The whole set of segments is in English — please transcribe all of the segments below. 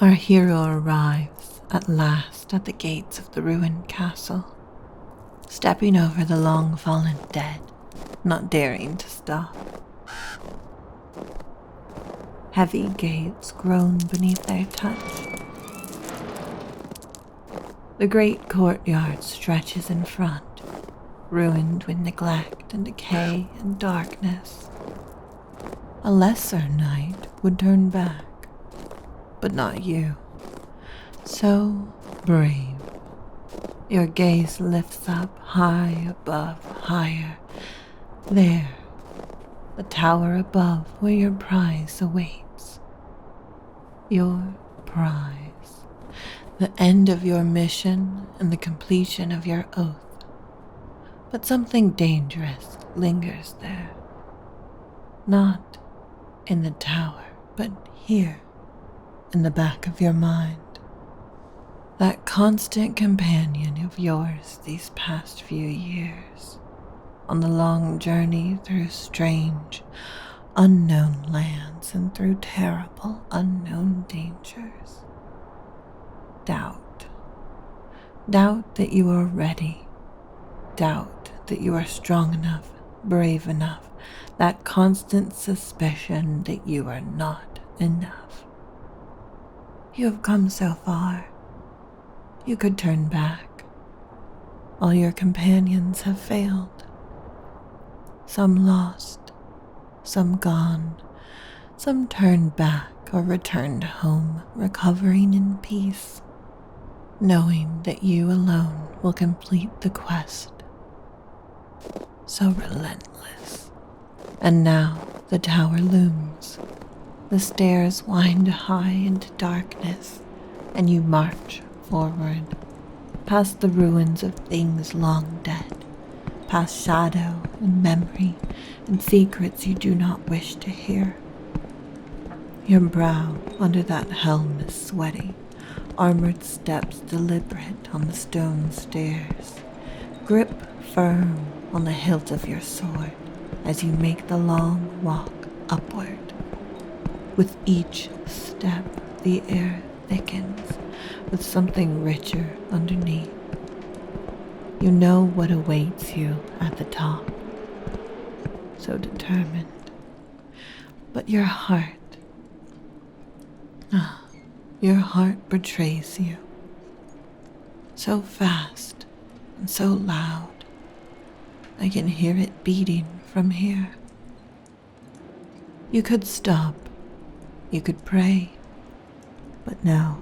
Our hero arrives at last at the gates of the ruined castle, stepping over the long-fallen dead, not daring to stop. Heavy gates groan beneath their touch. The great courtyard stretches in front, ruined with neglect and decay and darkness. A lesser knight would turn back, but not you. So brave. Your gaze lifts up high above, higher. There, the tower above where your prize awaits. Your prize. The end of your mission and the completion of your oath. But something dangerous lingers there. Not in the tower, but here, in the back of your mind. That constant companion of yours these past few years, on the long journey through strange, unknown lands and through terrible, unknown dangers. Doubt. Doubt that you are ready. Doubt that you are strong enough, brave enough. That constant suspicion that you are not enough. You have come so far. You could turn back. All your companions have failed. Some lost, some gone, some turned back or returned home, recovering in peace, knowing that you alone will complete the quest. So relentless. And now the tower looms. The stairs wind high into darkness, and you march forward, past the ruins of things long dead, past shadow and memory and secrets you do not wish to hear. Your brow under that helm is sweaty, armored steps deliberate on the stone stairs. Grip firm on the hilt of your sword as you make the long walk upward. With each step, the air thickens with something richer underneath. You know what awaits you at the top, so determined. But your heart betrays you. So fast and so loud, I can hear it beating from here. You could stop, you could pray, but no.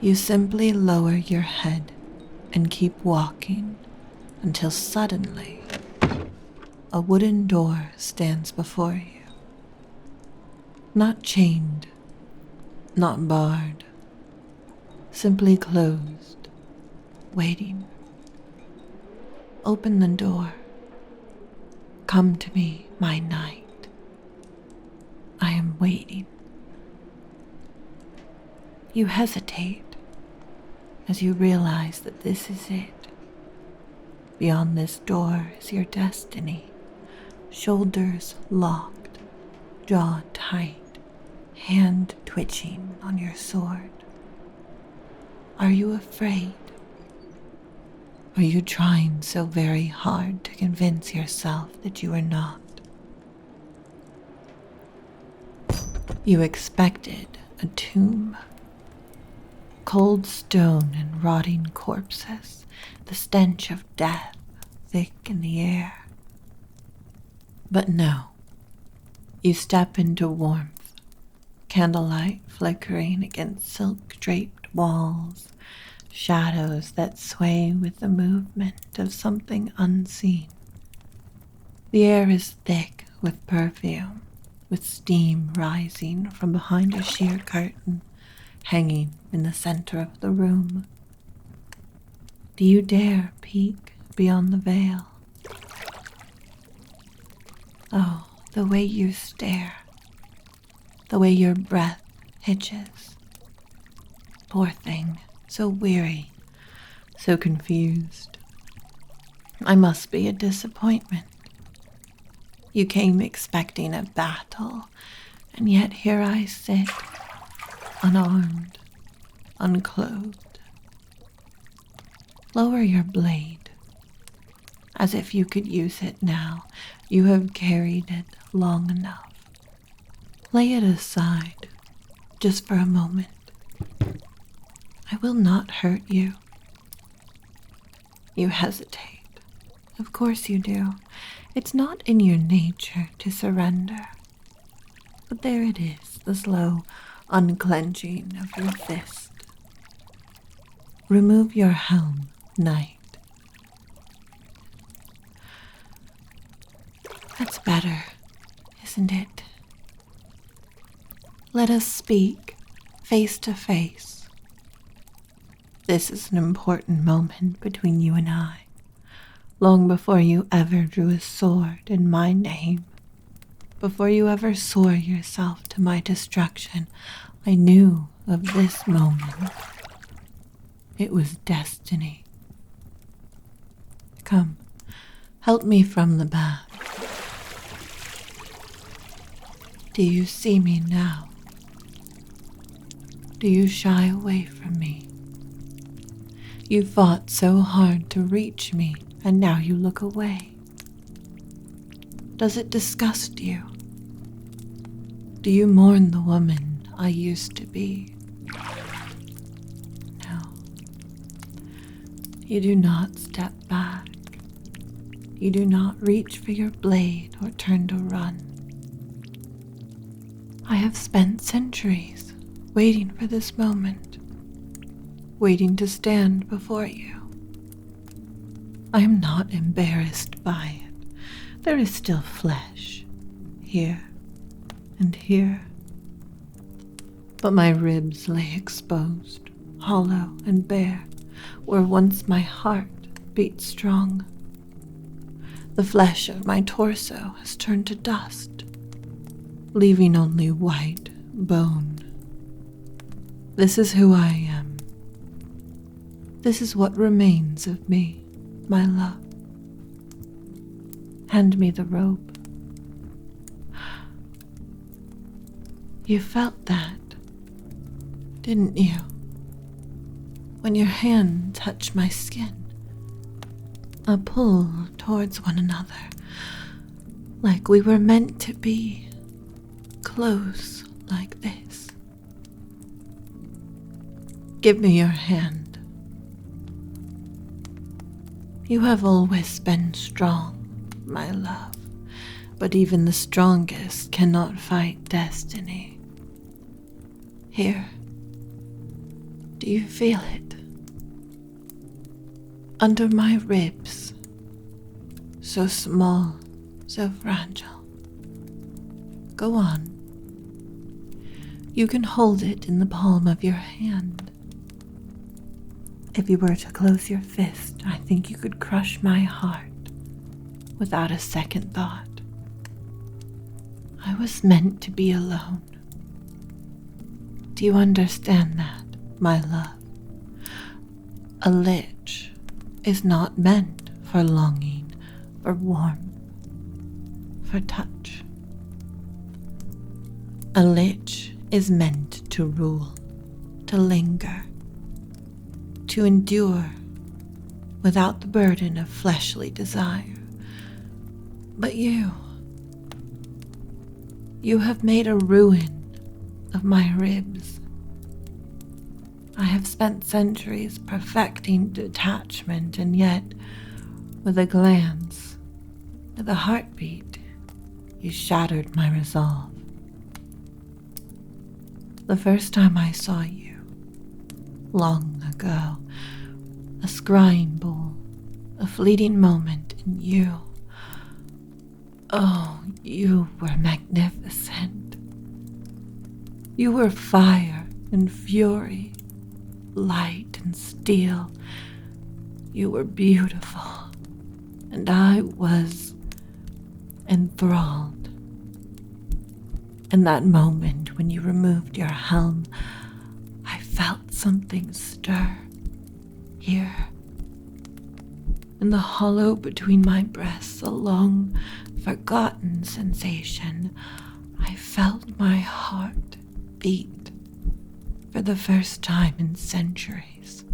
You simply lower your head and keep walking until suddenly a wooden door stands before you. Not chained, not barred, simply closed, waiting. Open the door. Come to me, my knight. I am waiting. You hesitate as you realize that this is it. Beyond this door is your destiny. Shoulders locked, jaw tight, hand twitching on your sword. Are you afraid? Are you trying so very hard to convince yourself that you are not? You expected a tomb. Cold stone and rotting corpses, the stench of death thick in the air. But no, you step into warmth, candlelight flickering against silk-draped walls, shadows that sway with the movement of something unseen. The air is thick with perfume, with steam rising from behind a sheer curtain hanging in the center of the room. Do you dare peek beyond the veil? Oh, the way you stare, the way your breath hitches. Poor thing, so weary, so confused. I must be a disappointment. You came expecting a battle, and yet here I sit, unarmed, unclothed. Lower your blade, as if you could use it now. You have carried it long enough. Lay it aside, just for a moment. I will not hurt you. You hesitate. Of course you do. It's not in your nature to surrender. But there it is, the slow unclenching of your fist. Remove your helm, knight. That's better, isn't it? Let us speak face to face. This is an important moment between you and I, long before you ever drew a sword in my name. Before you ever swore yourself to my destruction, I knew of this moment. It was destiny. Come, help me from the bath. Do you see me now? Do you shy away from me? You fought so hard to reach me, and now you look away. Does it disgust you? Do you mourn the woman I used to be? No. You do not step back. You do not reach for your blade or turn to run. I have spent centuries waiting for this moment, waiting to stand before you. I am not embarrassed by it. There is still flesh, here and here. But my ribs lay exposed, hollow and bare, where once my heart beat strong. The flesh of my torso has turned to dust, leaving only white bone. This is who I am. This is what remains of me, my love. Hand me the rope. You felt that, didn't you? When your hand touched my skin. A pull towards one another, like we were meant to be. Close like this. Give me your hand. You have always been strong, my love, but even the strongest cannot fight destiny. Here, do you feel it? Under my ribs, so small, so fragile. Go on. You can hold it in the palm of your hand. If you were to close your fist, I think you could crush my heart without a second thought. I was meant to be alone. Do you understand that, my love? A lich is not meant for longing, for warmth, for touch. A lich is meant to rule, to linger, to endure without the burden of fleshly desire. But you have made a ruin of my ribs. I have spent centuries perfecting detachment, and yet, with a glance, with a heartbeat, you shattered my resolve. The first time I saw you, long ago, a scrying bowl, a fleeting moment in you. Oh, you were magnificent. You were fire and fury, light and steel. You were beautiful, and I was enthralled. In that moment when you removed your helm, I felt something stir here. In the hollow between my breasts, a long forgotten sensation. I felt my heart beat. for the first time in centuries.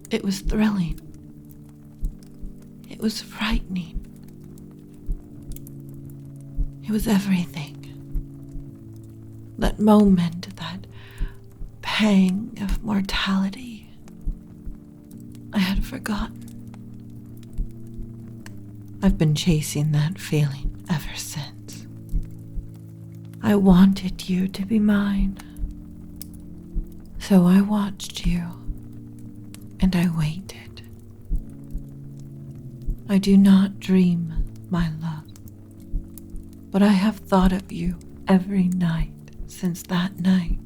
It was thrilling. It was frightening. It was everything. That moment, that pang of mortality, I had forgotten. I've been chasing that feeling ever since. I wanted you to be mine. So I watched you, and I waited. I do not dream, my love, but I have thought of you every night since that night.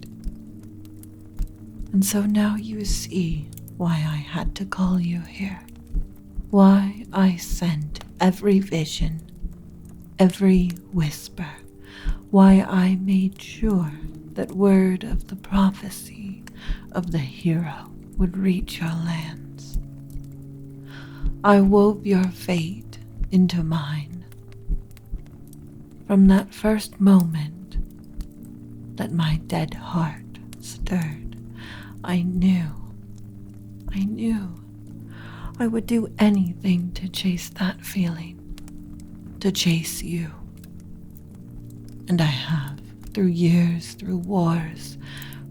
And so now you see why I had to call you here. Why I sent every vision, every whisper. Why I made sure that word of the prophecy of the hero would reach your lands. I wove your fate into mine. From that first moment that my dead heart stirred, I knew I would do anything to chase that feeling, to chase you. And I have, through years, through wars,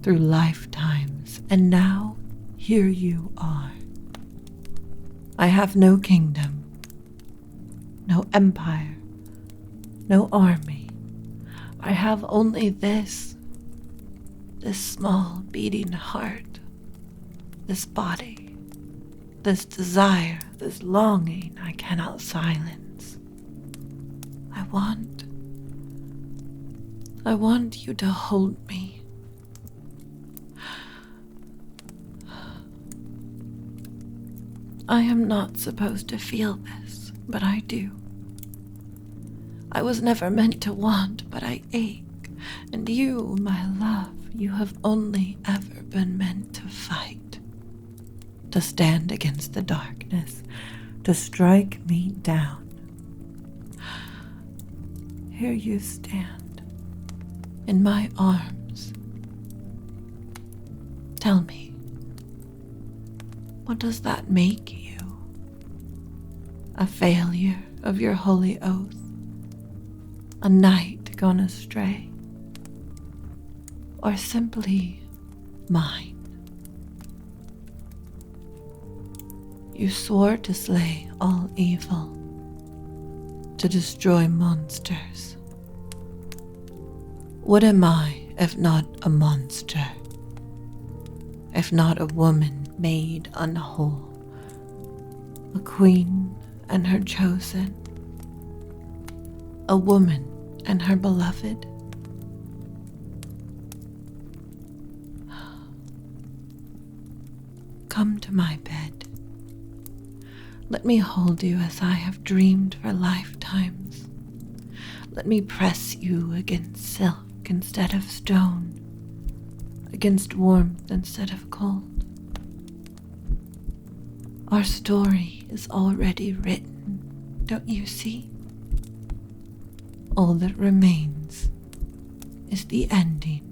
through lifetimes, and now here you are. I have no kingdom, no empire, no army. I have only this small beating heart, this body, this desire, this longing I cannot silence. I want you to hold me. I am not supposed to feel this, but I do. I was never meant to want, but I ache. And you, my love, you have only ever been meant to fight. To stand against the darkness, to strike me down. Here you stand, in my arms. Tell me, what does that make you? A failure of your holy oath? A knight gone astray? Or simply mine? You swore to slay all evil, to destroy monsters. What am I if not a monster? If not a woman made unwhole, a queen and her chosen, a woman and her beloved? Come to my bed. Let me hold you as I have dreamed for lifetimes. Let me press you against silk instead of stone, against warmth instead of cold. Our story is already written, don't you see? All that remains is the ending.